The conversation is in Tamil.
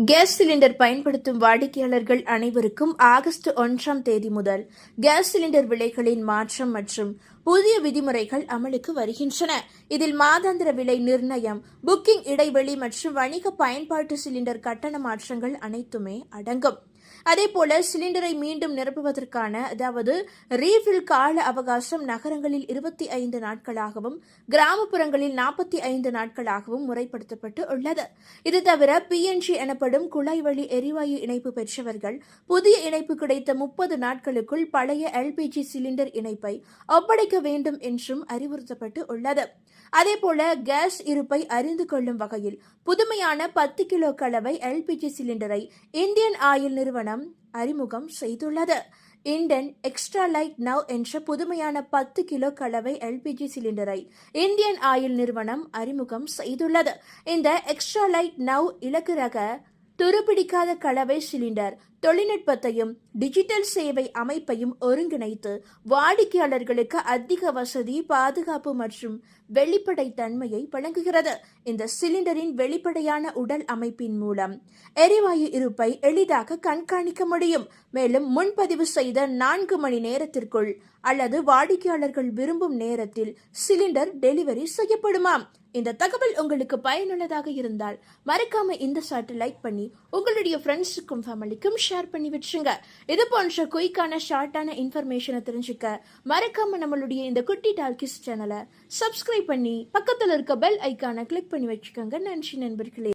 கேஸ் சிலிண்டர் பயன்படுத்தும் வாடிக்கையாளர்கள் அனைவருக்கும் ஆகஸ்ட் 1ஆம் தேதி முதல் கேஸ் சிலிண்டர் விலைகளின் மாற்றம் மற்றும் புதிய விதிமுறைகள் அமலுக்கு வருகின்றன. இதில் மாதாந்திர விலை நிர்ணயம், புக்கிங் இடைவெளி மற்றும் வணிக பயன்பாட்டு சிலிண்டர் கட்டண மாற்றங்கள் அனைத்துமே அடங்கும். அதேபோல சிலிண்டரை மீண்டும் நிரப்புவதற்கான அதாவது ரீஃபில் கால அவகாசம் நகரங்களில் 25 நாட்களாகவும் கிராமப்புறங்களில் 45 நாட்களாகவும் முறைப்படுத்தப்பட்டு உள்ளது. இது தவிர பிஎன்ஜி எனப்படும் குழாய் வழி எரிவாயு இணைப்பு பெற்றவர்கள் புதிய இணைப்பு கிடைத்த 30 நாட்களுக்குள் பழைய எல்பிஜி சிலிண்டர் இணைப்பை ஒப்படைக்க வேண்டும் என்றும் அறிவுறுத்தப்பட்டு உள்ளது. அதேபோல கேஸ் இருப்பை அறிந்து கொள்ளும் வகையில் புதுமையான 10 கிலோ கலவை எல்பிஜி சிலிண்டரை இந்தியன் ஆயில் நிறுவனம் அறிமுகம் செய்துள்ளது. இண்டன் எக்ஸ்ட்ரா லைட் நவ் என்ற புதுமையான 10 கிலோ கலவை எல்பிஜி சிலிண்டரை இந்தியன் ஆயில் நிறுவனம் அறிமுகம் செய்துள்ளது. இந்த எக்ஸ்ட்ரா லைட் நவ் இலக்கு ரக துருப்பிடிக்காத கலவை சிலிண்டர் தொழில்நுட்பத்தையும் டிஜிட்டல் சேவை அமைப்பையும் ஒருங்கிணைத்து வாடிக்கையாளர்களுக்கு அதிக வசதி, பாதுகாப்பு மற்றும் வெளிப்படைத்தன்மையை வழங்குகிறது. இந்த சிலிண்டரின் வெளிப்படையான உடல் அமைப்பின் மூலம் எரிவாயு இருப்பை எளிதாக கண்காணிக்க முடியும். மேலும் முன்பதிவு செய்த 4 மணி நேரத்திற்குள் அல்லது வாடிக்கையாளர்கள் விரும்பும் நேரத்தில் சிலிண்டர் டெலிவரி செய்யப்படுமாம். இந்த தகவல் உங்களுக்கு பயனுள்ளதாக இருந்தால் மறக்காம இந்த ஷார்ட்டை லைக் பண்ணி உங்களுடைய ஃப்ரெண்ட்ஸுக்கும் ஃபேமிலிக்கும் ஷேர் பண்ணி வச்சுங்க. இது போன்ற குயிக்கான ஷார்ட்டான இன்ஃபர்மேஷனை தெரிஞ்சுக்க மறக்காம நம்மளுடைய இந்த குட்டி டால்கிஸ் சேனலை சப்ஸ்கிரைப் பண்ணி பக்கத்தில் இருக்க பெல் ஐக்கானை கிளிக் பண்ணி வச்சுக்கோங்க. நன்றி நண்பர்களே.